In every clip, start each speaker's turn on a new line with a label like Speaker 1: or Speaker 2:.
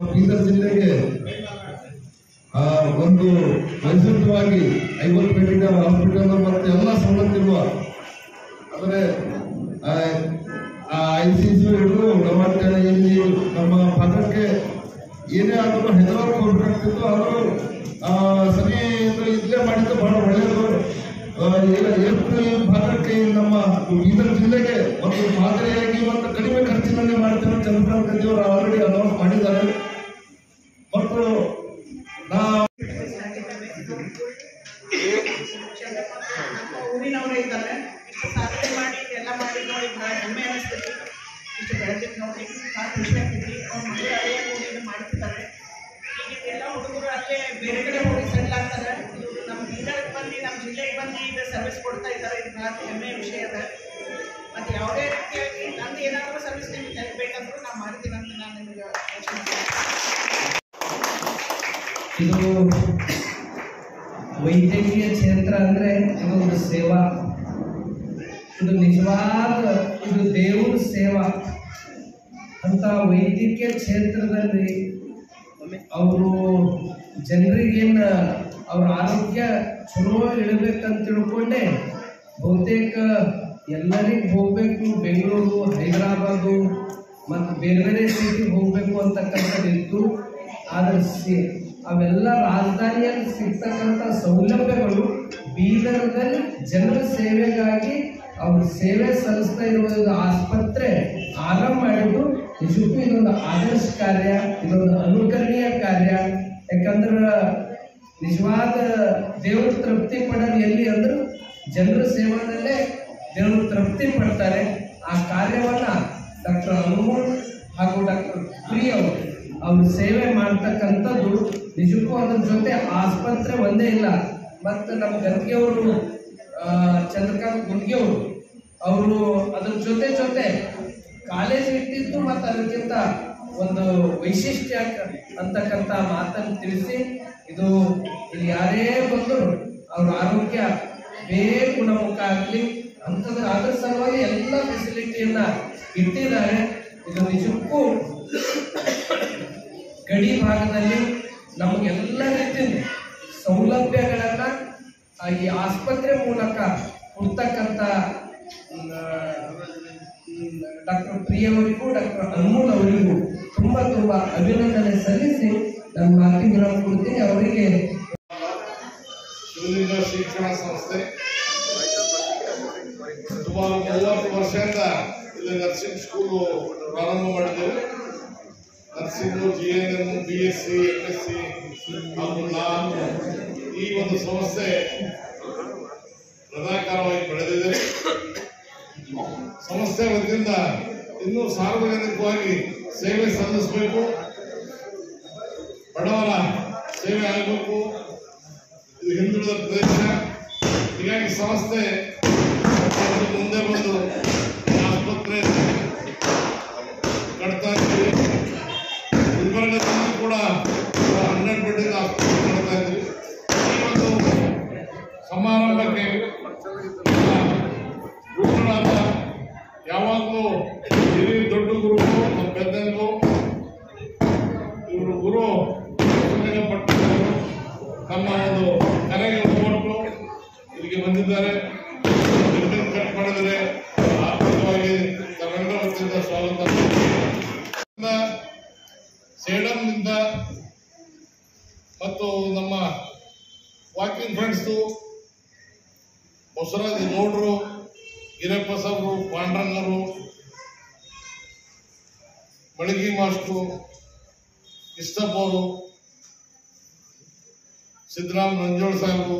Speaker 1: ಬೀದರ್ ಜಿಲ್ಲೆಗೆ ಒಂದು ವೈದ್ಯಕೀಯವಾಗಿ 50 ಬೆಡ್ಡಿನ ಹಾಸ್ಪಿಟಲ್ ಮತ್ತು ಎಲ್ಲ ಸವಲತ್ತಿರುವ ಅಂದರೆ ICU ಹಿಡಿದು ಇಲ್ಲಿ ನಮ್ಮ ಭಾಗಕ್ಕೆ ಏನೇ ಆದರೂ ಹೈದರಾಬಾದ್ ಹೋಗ್ಬೇಕಾಗ್ತಿತ್ತು. ಆದರೂ ಸರಿ ಇಲ್ಲೇ ಮಾಡಿದ್ದು ಬಹಳ ಒಳ್ಳೆಯದು. ಏಪ್ರಿಲ್ ಭಾಗಕ್ಕೆ ನಮ್ಮ ಬೀದರ್ ಜಿಲ್ಲೆಗೆ ಒಂದು ಮಾದರಿಯಾಗಿ ಮತ್ತು ಕಡಿಮೆ ಖರ್ಚಿನಲ್ಲಿ ಮಾಡ್ತೇವೆ ಚಂದ್ರಕಾಂತ್ ಗದ್ದಿ ಅವರು ಆಲ್ರೆಡಿ ಅನೌನ್ಸ್ ಮಾಡಿದ್ದಾರೆ. ಮತ್ತು
Speaker 2: ಊರಿನವರೇ ಇದ್ದಾರೆ. ಇಷ್ಟು ಸಾಧನೆ ಮಾಡಿ ಎಲ್ಲ ಮಾಡಿ ನೋಡಿ ಭಾಳ ಹೆಮ್ಮೆ ಅನಿಸ್ತೈತಿ. ಇಷ್ಟು ಬೆಳೆದಿದ್ದು ನೋಡಿ ಭಾಳ ಖುಷಿ ಆಗ್ತೈತಿ. ಅವ್ರ ಮಕ್ಕಳು ಅದೇ ಊರಿನ ಮಾಡ್ತಿದ್ದಾರೆ. ಈಗ ಎಲ್ಲ ಹುಡುಗರು ಅಲ್ಲೇ ಬೇರೆ ಕಡೆ ಹೋಗಿ ಸೆಟ್ಲ್ ಆಗ್ತಾರೆ. ಇವರು ನಮ್ಮ ಬೀದರ್ಗೆ ಬಂದು ನಮ್ಮ ಜಿಲ್ಲೆಗೆ ಬಂದು ಈಗ ಸರ್ವಿಸ್ ಕೊಡ್ತಾ ಇದ್ದಾರೆ. ಇದು ಭಾಳ ಹೆಮ್ಮೆಯ ವಿಷಯ ಅದ. ಮತ್ತು ಯಾವುದೇ ರೀತಿಯಾಗಿ ನಂದು ಏನಾದರೂ ಸರ್ವಿಸ್ ನಿಮಗೆ ಹೆಲ್ಪ್ ಬೇಕಂದ್ರೂ ನಾನು ಮಾಡ್ತೀನಿ ಅಂತ ನಾನು ನಿಮಗೆ
Speaker 3: ಇದು ವೈದ್ಯಕೀಯ ಕ್ಷೇತ್ರ ಅಂದರೆ ಇದೊಂದು ಸೇವಾ. ಇದು ನಿಜವಾದ ಇದು ದೇವ್ರ ಸೇವಾ ಅಂತ. ವೈದ್ಯಕೀಯ ಕ್ಷೇತ್ರದಲ್ಲಿ ಅವರು ಜನರಿಗೇನು ಅವ್ರ ಆರೋಗ್ಯ ಚಲೋ ಇಡಬೇಕಂತ ತಿಳ್ಕೊಂಡೆ ಬಹುತೇಕ ಎಲ್ಲರಿಗೂ ಹೋಗಬೇಕು. ಬೆಂಗಳೂರು, ಹೈದರಾಬಾದು ಮತ್ತು ಬೇರೆ ಬೇರೆ ಸಿಟಿಗೆ ಹೋಗಬೇಕು ಅಂತಕ್ಕಂಥದ್ದಿತ್ತು. ಆದರೆ ಅವೆಲ್ಲ ರಾಜಧಾನಿಯಲ್ಲಿ ಸಿಗ್ತಕ್ಕಂಥ ಸೌಲಭ್ಯಗಳು ಬೀದರ್ದಲ್ಲಿ ಜನರ ಸೇವೆಗಾಗಿ ಅವರು ಸೇವೆ ಸಲ್ಲಿಸ್ತಾ ಇರುವ ಆಸ್ಪತ್ರೆ ಆರಂಭ ಮಾಡಿದ್ದು ನಿಜಕ್ಕೂ ಇದೊಂದು ಆದರ್ಶ ಕಾರ್ಯ, ಇದೊಂದು ಅನುಕರಣೀಯ ಕಾರ್ಯ. ಯಾಕಂದ್ರೆ ನಿಜವಾದ ದೇವರು ತೃಪ್ತಿ ಪಡೋದು ಎಲ್ಲಿ ಅಂದ್ರೆ ಜನರ ಸೇವೆಯಲ್ಲೇ ದೇವರು ತೃಪ್ತಿ ಪಡ್ತಾರೆ. ಆ ಕಾರ್ಯವನ್ನು ಡಾಕ್ಟರ್ ಅನುಮೋಲ್ ಹಾಗೂ ಡಾಕ್ಟರ್ ಪ್ರಿಯ ಅವರು ಸೇವೆ ಮಾಡ್ತಕ್ಕಂಥದ್ದು ನಿಜಕ್ಕೂ. ಅದ್ರ ಜೊತೆ ಆಸ್ಪತ್ರೆ ಒಂದೇ ಇಲ್ಲ, ಮತ್ತು ನಮ್ಮ ಗದ್ಗೆಯವರು ಚಂದ್ರಕಾಂತ್ ಗುಂಡ್ಗಿಯವರು ಅವರು ಅದ್ರ ಜೊತೆ ಕಾಲೇಜ್ ಇಟ್ಟಿದ್ದು ಮತ್ತು ಅದಕ್ಕಿಂತ ಒಂದು ವೈಶಿಷ್ಟ್ಯ ಅಂತಕ್ಕಂಥ ಮಾತನ್ನು ತಿಳಿಸಿ ಇದು ಇಲ್ಲಿ ಯಾರೇ ಬಂದರೂ ಅವ್ರ ಆರೋಗ್ಯ ಬೇಗ ಗುಣಮುಖ ಆಗಲಿ ಅಂತಂದ್ರೆ ಅದ್ರ ಸಲುವಾಗಿ ಎಲ್ಲ ಫೆಸಿಲಿಟಿಯನ್ನ ಇಟ್ಟಿದ್ದಾರೆ. ಇದು ನಿಜಕ್ಕೂ ಗಡಿ ಭಾಗದಲ್ಲಿ ನಮಗೆಲ್ಲ ರೀತಿಯ ಸೌಲಭ್ಯಗಳನ್ನು ಈ ಆಸ್ಪತ್ರೆ ಮೂಲಕ ಕೊಡ್ತಕ್ಕಂಥ ಡಾಕ್ಟರ್ ಪ್ರಿಯವರಿಗೂ ಡಾಕ್ಟರ್ ಅನ್ಮೋಲ್ ಅವರಿಗೂ ತುಂಬ ಅಭಿನಂದನೆ ಸಲ್ಲಿಸಿ ನನ್ನ ಮಾತಿಗೆ ವಿರಾಮ ಕೊಡ್ತೀನಿ. ಅವರಿಗೆ
Speaker 4: ಶಿವಲಿಂಗ ಶಿಕ್ಷಣ ಸಂಸ್ಥೆ ಸುಮಾರು 30 ವರ್ಷದಿಂದ ಇಲ್ಲಿ ನರ್ಸಿಂಗ್ ಸ್ಕೂಲು ಪ್ರಾರಂಭ ಮಾಡಿದ್ದೇವೆ. ನರ್ಸಿಂಗು, GNM, BSc, MSc ಹಾಗೂ ಈ ಒಂದು ಸಂಸ್ಥೆ ಪ್ರಧಾನಕಾರವಾಗಿ ಬೆಳೆದಿದೆ. ಸಂಸ್ಥೆ ವತಿಯಿಂದ ಇನ್ನೂ ಸಾರ್ವಜನಿಕವಾಗಿ ಸೇವೆ ಸಲ್ಲಿಸಬೇಕು, ಬಡವರ ಸೇವೆ ಆಗಬೇಕು. ಇದು ಹಿಂದುಳಿದ ಪ್ರದೇಶ, ಹೀಗಾಗಿ ಸಂಸ್ಥೆ ಮುಂದೆ ಬಂದು ಆಸ್ಪತ್ರೆ ಕಟ್ತಾ ಇದ್ದೀವಿ. ಗುಲ್ಬರ್ಗದಲ್ಲಿ ಕೂಡ 12 ಬೆಡ್ಡಿನ ಆಸ್ಪತ್ರೆ ಕಟ್ತಾ ಇದ್ವಿ. ಈ ಒಂದು ಸಮಾರಂಭಕ್ಕೆ ಗುರುಗಳಾದ ಯಾವಾಗಲೂ ಹಿರಿಯ ದೊಡ್ಡ ಗುರು ನಮ್ಮ ಪೆದ್ದನಿಗೂ ಇವರು ಗುರು ಪಟ್ಟರು ತಮ್ಮ ಒಂದು ಕರೆಗೆ ಹೋಗ್ಬಿಟ್ಟು ಇಲ್ಲಿಗೆ ಬಂದಿದ್ದಾರೆ. ಬಿಲ್ಡಿಂಗ್ ಕಟ್ ಮಾಡಿದರೆ ಆರ್ಥಿಕವಾಗಿ ತಮ್ಮೆಲ್ಲರ ವತಿಯಿಂದ ಸ್ವಾಗತ. ಸೇಡಂನಿಂದ ಮತ್ತು ನಮ್ಮ ವಾಕಿಂಗ್ ಫ್ರೆಂಡ್ಸು ಬಸವರಾಜ್ ಗೌಡರು, ಗಿರಪ್ಪ ಸಾಬ್ರು, ಪಾಂಡ್ರಂಗರು, ಬಳಗಿ ಮಾಸ್ಟ್ರು, ಇಷ್ಟಪ್ಪ ಅವರು, ಸಿದ್ದರಾಮ್ ನಂಜೋಳ್ ಸಾಹೇಬರು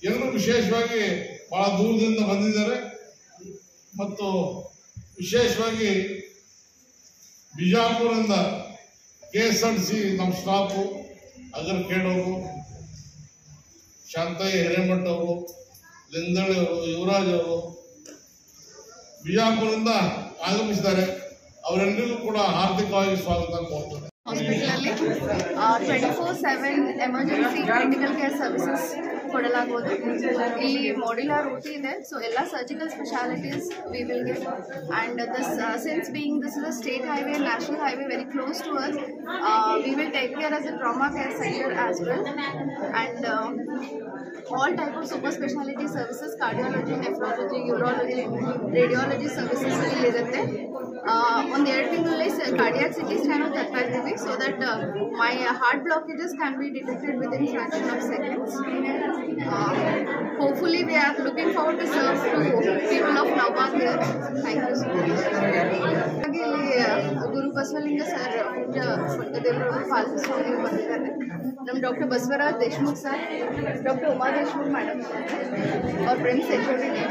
Speaker 4: ಎಲ್ಲರೂ ವಿಶೇಷವಾಗಿ ಬಹಳ ದೂರದಿಂದ ಬಂದಿದ್ದಾರೆ. ಮತ್ತು ವಿಶೇಷವಾಗಿ ಬಿಜಾಪುರದಿಂದ KSRTC ನಮ್ಮ ಸ್ಟಾಫು ಅಗರ್ ಖೇಡವರು, ಶಾಂತಯ್ಯ ಹಿರೇಮಠ್ ಅವರು, ಲಿಂಗದಳ್ಳಿ ಅವರು, ಯುವರಾಜ್ ಅವರು ಬಿಜಾಪುರದಿಂದ ಆಗಮಿಸಿದ್ದಾರೆ. ಅವರೆಲ್ಲರಿಗೂ ಕೂಡ ಹಾರ್ದಿಕವಾಗಿ ಸ್ವಾಗತ ಕೋರ್ತೇನೆ.
Speaker 5: ಹಾಸ್ಪಿಟಲಲ್ಲಿ 24/7 ಎಮರ್ಜೆನ್ಸಿ ಕ್ರಿಟಿಕಲ್ ಕೇರ್ ಸರ್ವಿಸಸ್ ಕೊಡಲಾಗುವುದು. ಇಲ್ಲಿ ಮಾಡ್ಯುಲರ್ OT ಇದೆ, ಸೊ ಎಲ್ಲ surgical specialities we will give. And this since being this is a state highway, national highway very close to us, we will take care as a trauma care centre as well. And all type of super specialty services, cardiology, nephrology, urology, radiology services ಇರುತ್ತೆ. ಒಂದು 2 ತಿಂಗಳಲ್ಲಿ cardiac CT scan ತರ್ತಾ ಇದ್ದೀವಿ, so that my heart blockages can be detected within fraction of seconds. Hopefully we are looking forward to serve to people of ನವಾನ್ here. Thank you so much. ಹಾಗೆ ಇಲ್ಲಿ Guru Basavalinga sir ದೇವರವರು ಪಾಲ್ಸ್ವಾಮಿ ಬಂದಿದ್ದಾರೆ. ನಮ್ಮ doctor Basavaraj Deshmukh sir, doctor Uma Deshmukh madam और prince secretary